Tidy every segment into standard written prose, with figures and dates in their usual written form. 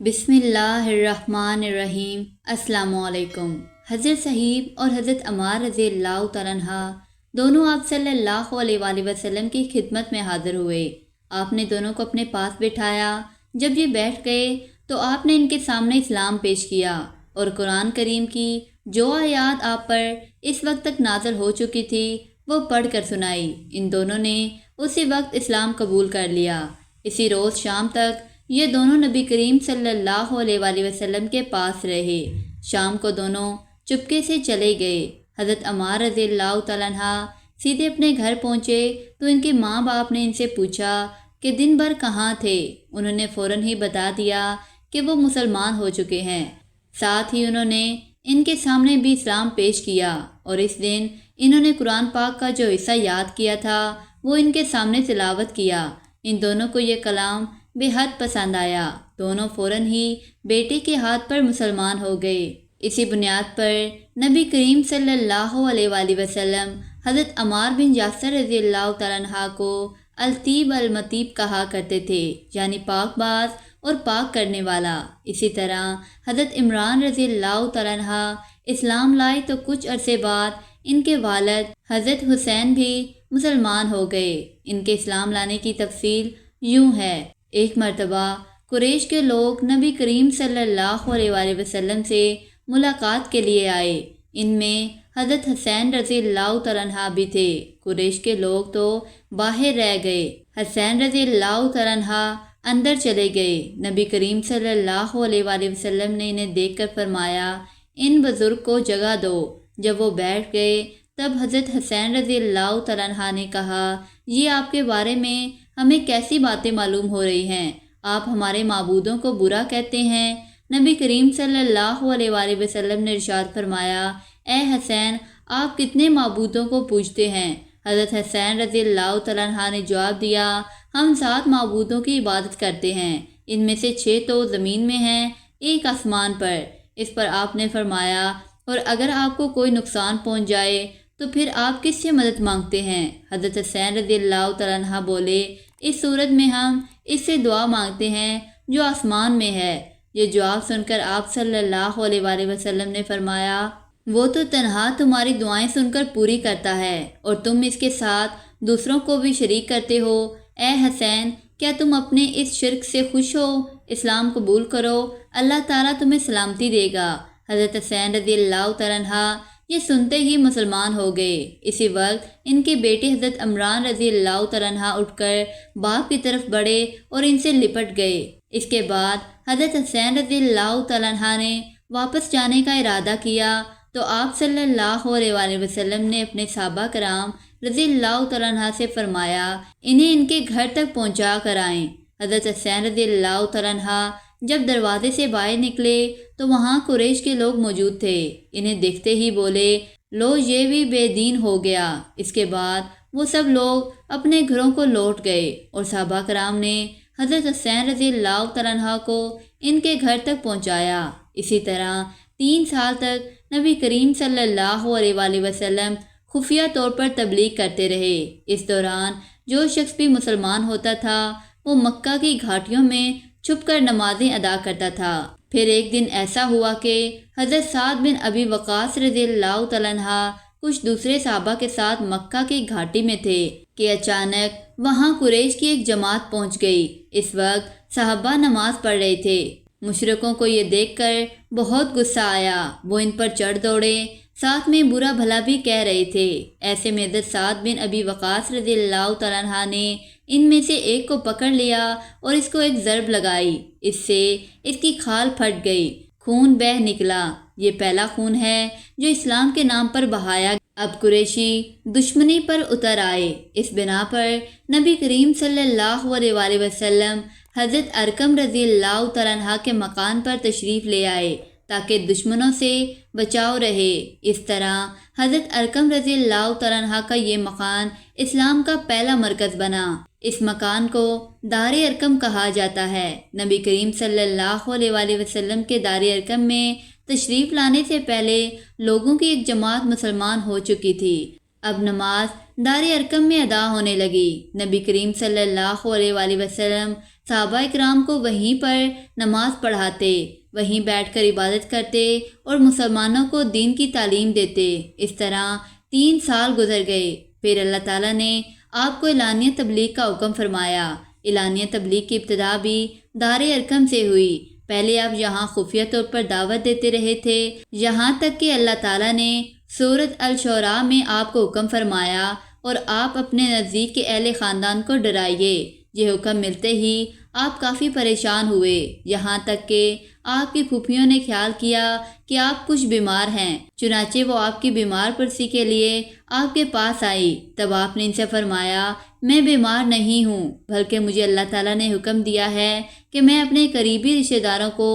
بسم اللہ الرحمن الرحیم۔ السلام علیکم۔ حضرت صہیب اور حضرت عمار رضی اللہ تعالیٰ عنہ دونوں آپ صلی اللہ علیہ وآلہ وسلم کی خدمت میں حاضر ہوئے۔ آپ نے دونوں کو اپنے پاس بٹھایا۔ جب یہ بیٹھ گئے تو آپ نے ان کے سامنے اسلام پیش کیا اور قرآن کریم کی جو آیات آپ پر اس وقت تک نازل ہو چکی تھی وہ پڑھ کر سنائی۔ ان دونوں نے اسی وقت اسلام قبول کر لیا۔ اسی روز شام تک یہ دونوں نبی کریم صلی اللہ علیہ وآلہ وسلم کے پاس رہے۔ شام کو دونوں چپکے سے چلے گئے۔ حضرت عمار رضی اللہ تعالیٰ عنہ سیدھے اپنے گھر پہنچے تو ان کے ماں باپ نے ان سے پوچھا کہ دن بھر کہاں تھے۔ انہوں نے فوراً ہی بتا دیا کہ وہ مسلمان ہو چکے ہیں۔ ساتھ ہی انہوں نے ان کے سامنے بھی اسلام پیش کیا اور اس دن انہوں نے قرآن پاک کا جو حصہ یاد کیا تھا وہ ان کے سامنے تلاوت کیا۔ ان دونوں کو یہ کلام بے حد پسند آیا۔ دونوں فوراً ہی بیٹے کے ہاتھ پر مسلمان ہو گئے۔ اسی بنیاد پر نبی کریم صلی اللہ علیہ وآلہ وسلم حضرت عمار بن یاسر رضی اللہ تعالیٰ عنہ کو الطیب المطیب کہا کرتے تھے، یعنی پاک باز اور پاک کرنے والا۔ اسی طرح حضرت عمران رضی اللہ تعالیٰ عنہ اسلام لائے تو کچھ عرصے بعد ان کے والد حضرت حسین بھی مسلمان ہو گئے۔ ان کے اسلام لانے کی تفصیل یوں ہے۔ ایک مرتبہ قریش کے لوگ نبی کریم صلی اللہ علیہ وآلہ وسلم سے ملاقات کے لیے آئے۔ ان میں حضرت حسین رضی اللہ تعالیٰ عنہ بھی تھے۔ قریش کے لوگ تو باہر رہ گئے۔ حسین رضی اللہ تعالیٰ عنہ اندر چلے گئے۔ نبی کریم صلی اللہ علیہ وآلہ وسلم نے انہیں دیکھ کر فرمایا ان بزرگ کو جگہ دو۔ جب وہ بیٹھ گئے تب حضرت حسین رضی اللہ تعالیٰ عنہ نے کہا یہ آپ کے بارے میں ہمیں کیسی باتیں معلوم ہو رہی ہیں؟ آپ ہمارے معبودوں کو برا کہتے ہیں۔ نبی کریم صلی اللہ علیہ وآلہ وسلم نے ارشاد فرمایا اے حسین آپ کتنے معبودوں کو پوجتے ہیں؟ حضرت حسین رضی اللہ تعالیٰ عنہ نے جواب دیا ہم 7 معبودوں کی عبادت کرتے ہیں، ان میں سے 6 تو زمین میں ہیں، ایک آسمان پر۔ اس پر آپ نے فرمایا اور اگر آپ کو کوئی نقصان پہنچ جائے تو پھر آپ کس سے مدد مانگتے ہیں؟ حضرت حسین رضی اللہ تعالیٰ عنہ بولے اس صورت میں ہم اس سے دعا مانگتے ہیں جو آسمان میں ہے۔ یہ جواب سن کر آپ صلی اللہ علیہ وآلہ وسلم نے فرمایا وہ تو تنہا تمہاری دعائیں سن کر پوری کرتا ہے اور تم اس کے ساتھ دوسروں کو بھی شریک کرتے ہو۔ اے حسین کیا تم اپنے اس شرک سے خوش ہو؟ اسلام قبول کرو، اللہ تعالیٰ تمہیں سلامتی دے گا۔ حضرت حسین رضی اللہ تعالیٰ عنہ یہ سنتے ہی مسلمان ہو گئے۔ اسی وقت ان کے بیٹے حضرت عمران رضی اللہ تعالیٰ عنہ اٹھ کر باپ کی طرف بڑھے اور ان سے لپٹ گئے۔ اس کے بعد حضرت حسین رضی اللہ تعالیٰ عنہ نے واپس جانے کا ارادہ کیا تو آپ صلی اللہ علیہ وآلہ وسلم نے اپنے صحابہ کرام رضی اللہ تعالیٰ عنہ سے فرمایا انہیں ان کے گھر تک پہنچا کر آئیں۔ حضرت حسین رضی اللہ تعالیٰ عنہ جب دروازے سے باہر نکلے تو وہاں قریش کے لوگ موجود تھے۔ انہیں دیکھتے ہی بولے لو یہ بھی بے دین ہو گیا۔ اس کے بعد وہ سب لوگ اپنے گھروں کو لوٹ گئے اور صحابہ کرام نے حضرت حسین رضی اللہ تعالیٰ عنہ کو ان کے گھر تک پہنچایا۔ اسی طرح 3 سال تک نبی کریم صلی اللہ علیہ وآلہ وسلم خفیہ طور پر تبلیغ کرتے رہے۔ اس دوران جو شخص بھی مسلمان ہوتا تھا وہ مکہ کی گھاٹیوں میں چھپ کر نمازیں ادا کرتا تھا۔ پھر ایک دن ایسا ہوا کہ حضرت سعد بن ابی وقاص رضی اللہ تعالیٰ عنہ کچھ دوسرے صحابہ کے ساتھ مکہ کی گھاٹی میں تھے کہ اچانک وہاں قریش کی ایک جماعت پہنچ گئی۔ اس وقت صحابہ نماز پڑھ رہے تھے۔ مشرکوں کو یہ دیکھ کر بہت غصہ آیا، وہ ان پر چڑھ دوڑے، ساتھ میں برا بھلا بھی کہہ رہے تھے۔ ایسے میں حضرت سعد بن ابی وقاص رضی اللہ تعالیٰ عنہ نے ان میں سے ایک کو پکڑ لیا اور اس کو ایک ضرب لگائی۔ اس سے اس کی کھال پھٹ گئی، خون بہہ نکلا۔ یہ پہلا خون ہے جو اسلام کے نام پر بہایا گیا۔ اب قریشی دشمنی پر اتر آئے۔ اس بنا پر نبی کریم صلی اللہ علیہ وآلہ وسلم حضرت ارقم رضی اللہ تعالیٰ عنہ کے مکان پر تشریف لے آئے تاکہ دشمنوں سے بچاؤ رہے۔ اس طرح حضرت ارقم رضی اللہ تعالیٰ عنہ کا یہ مکان اسلام کا پہلا مرکز بنا۔ اس مکان کو دار ارقم کہا جاتا ہے۔ نبی کریم صلی اللہ علیہ وآلہ وسلم کے دار ارقم میں تشریف لانے سے پہلے لوگوں کی ایک جماعت مسلمان ہو چکی تھی۔ اب نماز دار ارقم میں ادا ہونے لگی۔ نبی کریم صلی اللہ علیہ وآلہ وسلم صحابہ اکرام کو وہیں پر نماز پڑھاتے، وہیں بیٹھ کر عبادت کرتے اور مسلمانوں کو دین کی تعلیم دیتے۔ اس طرح 3 سال گزر گئے۔ پھر اللہ تعالیٰ نے آپ کو اعلانیہ تبلیغ کا حکم فرمایا۔ اعلانیہ تبلیغ کی ابتدا بھی دار ارقم سے ہوئی۔ پہلے آپ یہاں خفیہ طور پر دعوت دیتے رہے تھے، یہاں تک کہ اللہ تعالیٰ نے سورۃ الشعراء میں آپ کو حکم فرمایا اور آپ اپنے نزدیک کے اہل خاندان کو ڈرائیے۔ یہ حکم ملتے ہی آپ کافی پریشان ہوئے، یہاں تک کہ آپ کی پھوپھیوں نے خیال کیا کہ آپ کچھ بیمار ہیں، چنانچہ وہ آپ کی بیمار پرسی کے لیے آپ کے پاس آئی۔ تب آپ نے ان سے فرمایا، میں بیمار نہیں ہوں، بلکہ مجھے اللہ تعالیٰ نے حکم دیا ہے کہ میں اپنے قریبی رشتہ داروں کو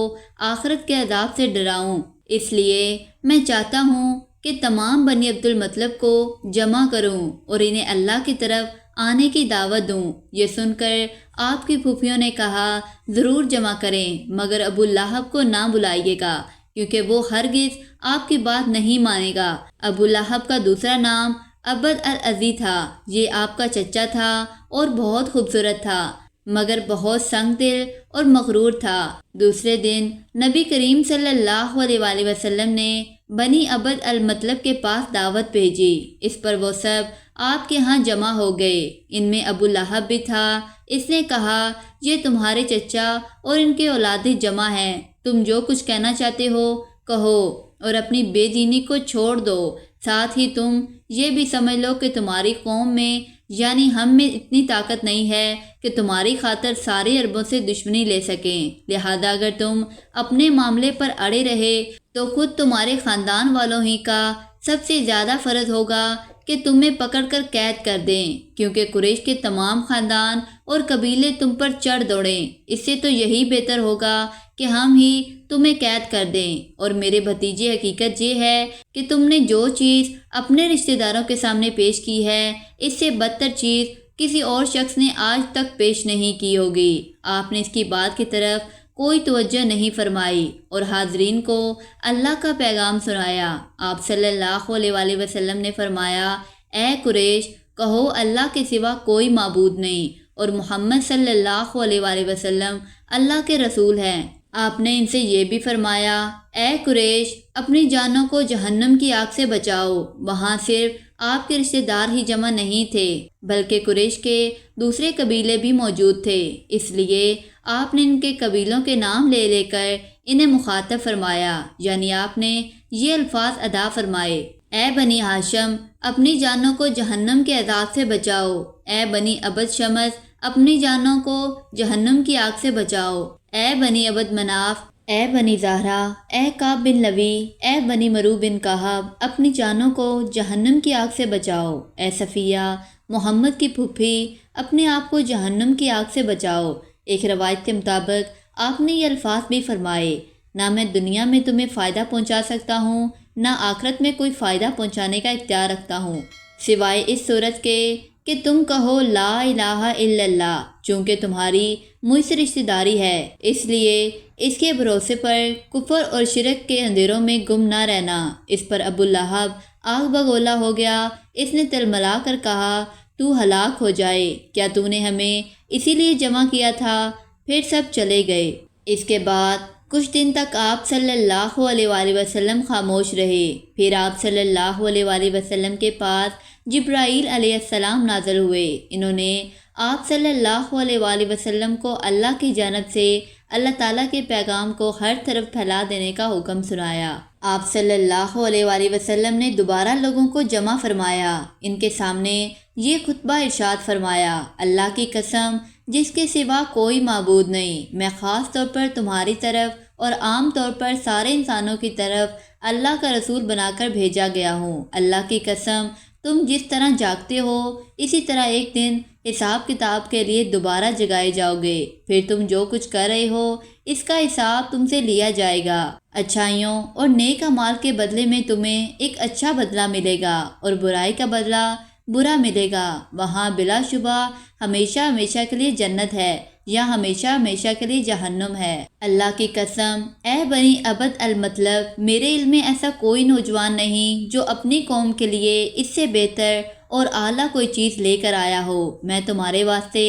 آخرت کے عذاب سے ڈراؤں، اس لیے میں چاہتا ہوں کہ تمام بنی عبد المطلب کو جمع کروں اور انہیں اللہ کی طرف آنے کی دعوت دوں۔ یہ سن کر آپ کی پھوپھیوں نے کہا، ضرور جمع کریں، مگر ابو لہب کو نہ بلائیے گا، کیونکہ وہ ہرگز آپ کی بات نہیں مانے گا۔ ابو لہب کا دوسرا نام عبد العزی تھا۔ یہ آپ کا چچا تھا اور بہت خوبصورت تھا، مگر بہت سنگ دل اور مغرور تھا۔ دوسرے دن نبی کریم صلی اللہ علیہ وآلہ وسلم نے بنی عبد المطلب کے پاس دعوت بھیجی۔ اس پر وہ سب آپ کے ہاں جمع ہو گئے۔ ان میں ابو لہب بھی تھا۔ اس نے کہا، یہ تمہارے چچا اور ان کے اولادیں جمع ہیں، تم جو کچھ کہنا چاہتے ہو کہو اور اپنی بے دینی کو چھوڑ دو۔ ساتھ ہی تم یہ بھی سمجھ لو کہ تمہاری قوم میں یعنی ہم میں اتنی طاقت نہیں ہے کہ تمہاری خاطر سارے عربوں سے دشمنی لے سکیں، لہذا اگر تم اپنے معاملے پر اڑے رہے تو خود تمہارے خاندان والوں ہی کا سب سے زیادہ فرض ہوگا کہ تمہیں پکڑ کر قید کر دیں، کیونکہ قریش کے تمام خاندان اور قبیلے تم پر چڑھ دوڑیں۔ اس سے تو یہی بہتر ہوگا کہ ہم ہی تمہیں قید کر دیں۔ اور میرے بھتیجے، حقیقت یہ ہے کہ تم نے جو چیز اپنے رشتہ داروں کے سامنے پیش کی ہے، اس سے بدتر چیز کسی اور شخص نے آج تک پیش نہیں کی ہوگی۔ آپ نے اس کی بات کی طرف کوئی توجہ نہیں فرمائی اور حاضرین کو اللہ کا پیغام سنایا۔ آپ صلی اللہ علیہ وآلہ وسلم نے فرمایا، اے قریش، کہو اللہ کے سوا کوئی معبود نہیں اور محمد صلی اللہ علیہ وآلہ وسلم اللہ کے رسول ہیں۔ آپ نے ان سے یہ بھی فرمایا، اے قریش، اپنی جانوں کو جہنم کی آگ سے بچاؤ۔ وہاں صرف آپ کے رشتہ دار ہی جمع نہیں تھے، بلکہ قریش کے دوسرے قبیلے بھی موجود تھے، اس لیے آپ نے ان کے قبیلوں کے نام لے لے کر انہیں مخاطب فرمایا، یعنی آپ نے یہ الفاظ ادا فرمائے، اے بنی ہاشم، اپنی جانوں کو جہنم کے عذاب سے بچاؤ۔ اے بنی عبد شمس، اپنی جانوں کو جہنم کی آگ سے بچاؤ۔ اے بنی عبد مناف، اے بنی زہرا، اے کعب بن لوی، اے بنی مرو بن کہب، اپنی جانوں کو جہنم کی آگ سے بچاؤ۔ اے صفیہ، محمد کی پھوپھی، اپنے آپ کو جہنم کی آگ سے بچاؤ۔ ایک روایت کے مطابق آپ نے یہ الفاظ بھی فرمائے، نہ میں دنیا میں تمہیں فائدہ پہنچا سکتا ہوں، نہ آخرت میں کوئی فائدہ پہنچانے کا اختیار رکھتا ہوں، سوائے اس صورت کے کہ تم کہو لا الہ الا اللہ، چونکہ تمہاری مجھ سے رشتہ داری ہے، اس لیے اس کے بھروسے پر کفر اور شرک کے اندھیروں میں گم نہ رہنا۔ اس پر ابو لہب آگ بگولا ہو گیا۔ اس نے تلملا کر کہا، تو ہلاک ہو جائے، کیا تو نے ہمیں اسی لیے جمع کیا تھا؟ پھر سب چلے گئے۔ اس کے بعد کچھ دن تک آپ صلی اللہ علیہ وآلہ وسلم خاموش رہے۔ پھر آپ صلی اللہ علیہ وآلہ وسلم کے پاس جبرائیل علیہ السلام نازل ہوئے۔ انہوں نے آپ صلی اللہ علیہ وآلہ وسلم کو اللہ کی جانب سے اللہ تعالیٰ کے پیغام کو ہر طرف پھیلا دینے کا حکم سنایا۔ آپ صلی اللہ علیہ وآلہ وسلم نے دوبارہ لوگوں کو جمع فرمایا۔ ان کے سامنے یہ خطبہ ارشاد فرمایا، اللہ کی قسم جس کے سوا کوئی معبود نہیں، میں خاص طور پر تمہاری طرف اور عام طور پر سارے انسانوں کی طرف اللہ کا رسول بنا کر بھیجا گیا ہوں۔ اللہ کی قسم، تم جس طرح جاگتے ہو اسی طرح ایک دن حساب کتاب کے لیے دوبارہ جگائے جاؤ گے، پھر تم جو کچھ کر رہے ہو اس کا حساب تم سے لیا جائے گا۔ اچھائیوں اور نیک اعمال کے بدلے میں تمہیں ایک اچھا بدلہ ملے گا اور برائی کا بدلہ برا ملے گا۔ وہاں بلا شبہ ہمیشہ ہمیشہ کے لیے جنت ہے یا ہمیشہ ہمیشہ کے لیے جہنم ہے۔ اللہ کی قسم، اے بنی عبد المطلب، میرے علم میں ایسا کوئی نوجوان نہیں جو اپنی قوم کے لیے اس سے بہتر اور اعلیٰ کوئی چیز لے کر آیا ہو، میں تمہارے واسطے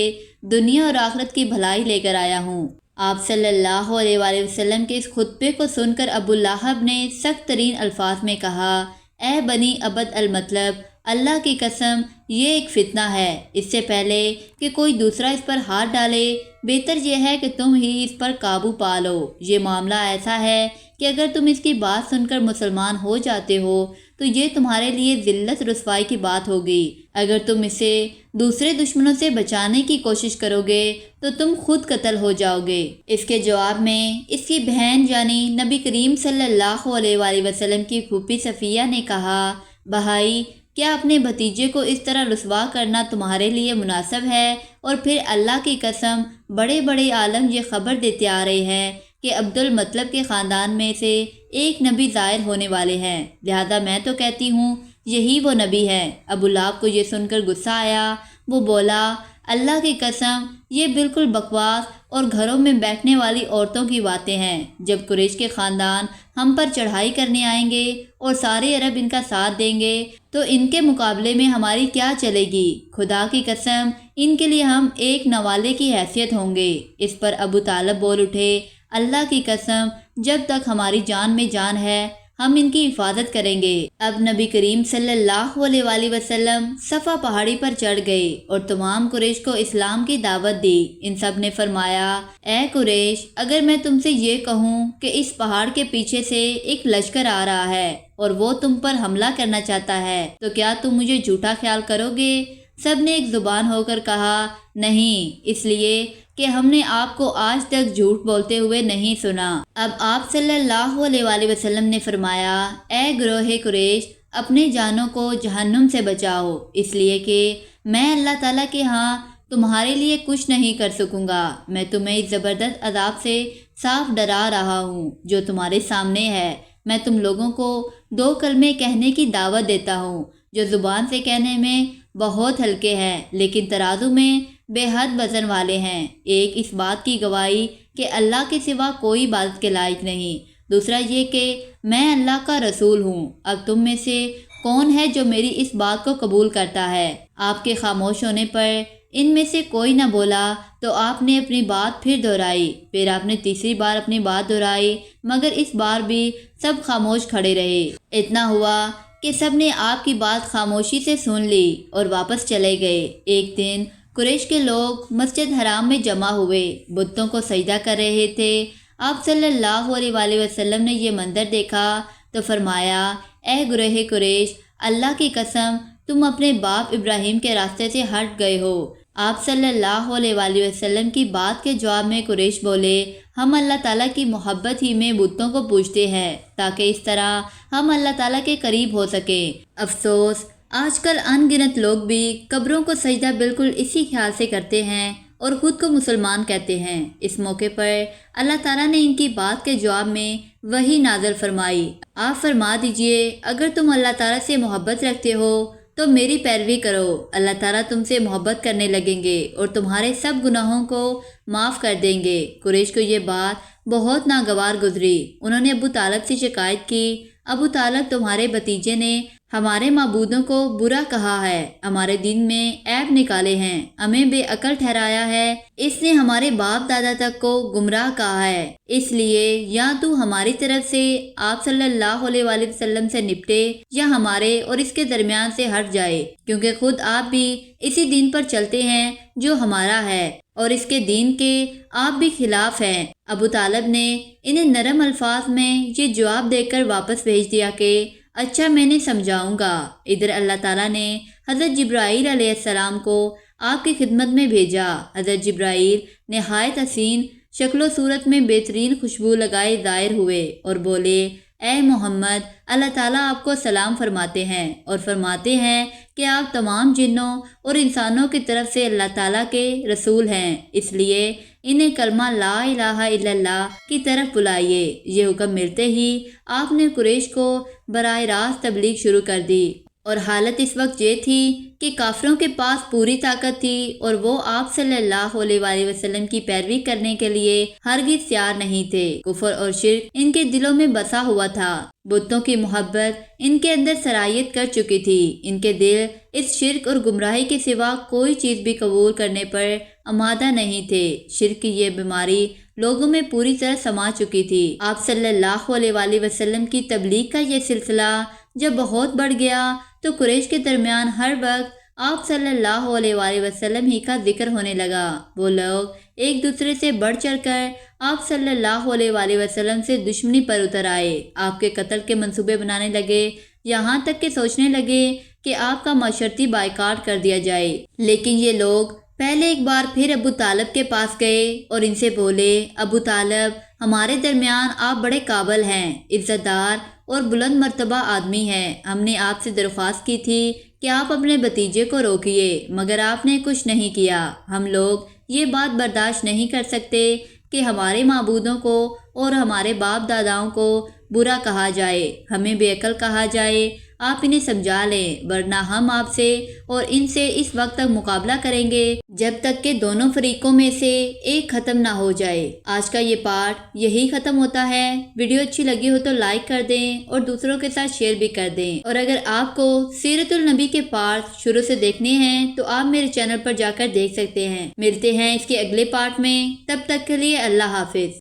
دنیا اور آخرت کی بھلائی لے کر آیا ہوں۔ آپ صلی اللہ علیہ وآلہ وسلم کے اس خطبے کو سن کر ابو لہب نے سخت ترین الفاظ میں کہا، اے بنی عبد المطلب، اللہ کی قسم یہ ایک فتنہ ہے، اس سے پہلے کہ کوئی دوسرا اس پر ہاتھ ڈالے بہتر یہ ہے کہ تم ہی اس پر قابو پا لو۔ یہ معاملہ ایسا ہے کہ اگر تم اس کی بات سن کر مسلمان ہو جاتے ہو تو یہ تمہارے لیے ذلت رسوائی کی بات ہوگی، اگر تم اسے دوسرے دشمنوں سے بچانے کی کوشش کرو گے تو تم خود قتل ہو جاؤ گے۔ اس کے جواب میں اس کی بہن یعنی نبی کریم صلی اللہ علیہ وآلہ وسلم کی پھوپھی صفیہ نے کہا، بھائی کیا اپنے بھتیجے کو اس طرح رسوا کرنا تمہارے لیے مناسب ہے؟ اور پھر اللہ کی قسم بڑے بڑے عالم یہ خبر دیتے آ رہے ہیں کہ عبد المطلب کے خاندان میں سے ایک نبی ظاہر ہونے والے ہیں، لہذا میں تو کہتی ہوں یہی وہ نبی ہے۔ ابو لہب کو یہ سن کر غصہ آیا، وہ بولا، اللہ کی قسم یہ بالکل بکواس اور گھروں میں بیٹھنے والی عورتوں کی باتیں ہیں۔ جب قریش کے خاندان ہم پر چڑھائی کرنے آئیں گے اور سارے عرب ان کا ساتھ دیں گے تو ان کے مقابلے میں ہماری کیا چلے گی؟ خدا کی قسم ان کے لیے ہم ایک نوالے کی حیثیت ہوں گے۔ اس پر ابو طالب بول اٹھے، اللہ کی قسم جب تک ہماری جان میں جان ہے ہم ان کی حفاظت کریں گے۔ اب نبی کریم صلی اللہ علیہ وآلہ وسلم صفا پہاڑی پر چڑھ گئے اور تمام قریش کو اسلام کی دعوت دی۔ ان سب نے فرمایا، اے قریش، اگر میں تم سے یہ کہوں کہ اس پہاڑ کے پیچھے سے ایک لشکر آ رہا ہے اور وہ تم پر حملہ کرنا چاہتا ہے تو کیا تم مجھے جھوٹا خیال کرو گے؟ سب نے ایک زبان ہو کر کہا، نہیں، اس لیے کہ ہم نے آپ کو آج تک جھوٹ بولتے ہوئے نہیں سنا۔ اب آپ صلی اللہ علیہ وآلہ وسلم نے فرمایا، اے گروہ قریش، اپنے جانوں کو جہنم سے بچاؤ، اس لیے کہ میں اللہ تعالیٰ کے ہاں تمہارے لیے کچھ نہیں کر سکوں گا۔ میں تمہیں اس زبردست عذاب سے صاف ڈرا رہا ہوں جو تمہارے سامنے ہے۔ میں تم لوگوں کو 2 کلمے کہنے کی دعوت دیتا ہوں جو زبان سے کہنے میں بہت ہلکے ہیں لیکن ترازو میں بے حد وزن والے ہیں۔ ایک اس بات کی گواہی کہ اللہ کے سوا کوئی عبادت کے لائق نہیں، دوسرا یہ کہ میں اللہ کا رسول ہوں۔ اب تم میں سے کون ہے جو میری اس بات کو قبول کرتا ہے؟ آپ کے خاموش ہونے پر ان میں سے کوئی نہ بولا تو آپ نے اپنی بات پھر دہرائی، پھر آپ نے تیسری بار اپنی بات دہرائی، مگر اس بار بھی سب خاموش کھڑے رہے۔ اتنا ہوا کہ سب نے آپ کی بات خاموشی سے سن لی اور واپس چلے گئے۔ ایک دن قریش کے لوگ مسجد حرام میں جمع ہوئے، بتوں کو سجدہ کر رہے تھے۔ آپ صلی اللہ علیہ وآلہ وسلم نے یہ منظر دیکھا تو فرمایا، اے گروہ قریش، اللہ کی قسم تم اپنے باپ ابراہیم کے راستے سے ہٹ گئے ہو۔ آپ صلی اللہ علیہ وآلہ وسلم کی بات کے جواب میں قریش بولے، ہم اللہ تعالیٰ کی محبت ہی میں بتوں کو پوجتے ہیں تاکہ اس طرح ہم اللہ تعالیٰ کے قریب ہو سکیں۔ افسوس، آج کل ان گنت لوگ بھی قبروں کو سجدہ بالکل اسی خیال سے کرتے ہیں اور خود کو مسلمان کہتے ہیں۔ اس موقع پر اللہ تعالیٰ نے ان کی بات کے جواب میں وحی نازل فرمائی، آپ فرما دیجئے اگر تم اللہ تعالیٰ سے محبت رکھتے ہو تو میری پیروی کرو، اللہ تعالیٰ تم سے محبت کرنے لگیں گے اور تمہارے سب گناہوں کو معاف کر دیں گے۔ قریش کو یہ بات بہت ناگوار گزری، انہوں نے ابو طالب سے شکایت کی، ابو طالب تمہارے بھتیجے نے ہمارے معبودوں کو برا کہا ہے، ہمارے دین میں عیب نکالے ہیں، ہمیں بے عقل ٹھہرایا ہے، اس نے ہمارے باپ دادا تک کو گمراہ کہا ہے، اس لیے یا تو ہماری طرف سے آپ صلی اللہ علیہ وآلہ وسلم سے نپٹے یا ہمارے اور اس کے درمیان سے ہٹ جائے، کیونکہ خود آپ بھی اسی دین پر چلتے ہیں جو ہمارا ہے اور اس کے دین کے آپ بھی خلاف ہیں۔ ابو طالب نے انہیں نرم الفاظ میں یہ جواب دے کر واپس بھیج دیا کہ اچھا، میں نے سمجھاؤں گا۔ ادھر اللہ تعالیٰ نے حضرت جبرائیل علیہ السلام کو آپ کی خدمت میں بھیجا۔ حضرت جبرائیل نہایت حسین شکل و صورت میں بہترین خوشبو لگائے ظاہر ہوئے اور بولے، اے محمد، اللہ تعالیٰ آپ کو سلام فرماتے ہیں اور فرماتے ہیں کہ آپ تمام جنوں اور انسانوں کی طرف سے اللہ تعالیٰ کے رسول ہیں، اس لیے انہیں کلمہ لا الہ الا اللہ کی طرف بلائیے۔ یہ حکم ملتے ہی آپ نے قریش کو براہ راست تبلیغ شروع کر دی۔ اور حالت اس وقت یہ تھی کہ کافروں کے پاس پوری طاقت تھی اور وہ آپ صلی اللہ علیہ وآلہ وسلم کی پیروی کرنے کے لیے ہرگز تیار نہیں تھے۔ کفر اور شرک ان کے دلوں میں بسا ہوا تھا، بتوں کی محبت ان کے اندر سرایت کر چکی تھی۔ ان کے دل اس شرک اور گمراہی کے سوا کوئی چیز بھی قبول کرنے پر آمادہ نہیں تھے۔ شرک کی یہ بیماری لوگوں میں پوری طرح سما چکی تھی۔ آپ صلی اللہ علیہ وآلہ وسلم کی تبلیغ کا یہ سلسلہ جب بہت بڑھ گیا تو قریش کے درمیان ہر وقت آپ صلی اللہ علیہ وآلہ وسلم ہی کا ذکر ہونے لگا۔ وہ لوگ ایک دوسرے سے بڑھ چڑھ کر آپ صلی اللہ علیہ وآلہ وسلم سے دشمنی پر اتر آئے، آپ کے قتل کے منصوبے بنانے لگے، یہاں تک کہ سوچنے لگے کہ آپ کا معاشرتی بائیکاٹ کر دیا جائے۔ لیکن یہ لوگ پہلے ایک بار پھر ابو طالب کے پاس گئے اور ان سے بولے، ابو طالب، ہمارے درمیان آپ بڑے قابل ہیں، عزت دار اور بلند مرتبہ آدمی ہیں۔ ہم نے آپ سے درخواست کی تھی کہ آپ اپنے بھتیجے کو روکیے، مگر آپ نے کچھ نہیں کیا۔ ہم لوگ یہ بات برداشت نہیں کر سکتے کہ ہمارے معبودوں کو اور ہمارے باپ داداؤں کو برا کہا جائے، ہمیں بے عقل کہا جائے۔ آپ انہیں سمجھا لیں، ورنہ ہم آپ سے اور ان سے اس وقت تک مقابلہ کریں گے جب تک کہ دونوں فریقوں میں سے ایک ختم نہ ہو جائے۔ آج کا یہ پارٹ یہی ختم ہوتا ہے۔ ویڈیو اچھی لگی ہو تو لائک کر دیں اور دوسروں کے ساتھ شیئر بھی کر دیں، اور اگر آپ کو سیرت النبی کے پارٹ شروع سے دیکھنے ہیں تو آپ میرے چینل پر جا کر دیکھ سکتے ہیں۔ ملتے ہیں اس کے اگلے پارٹ میں، تب تک کے لیے اللہ حافظ۔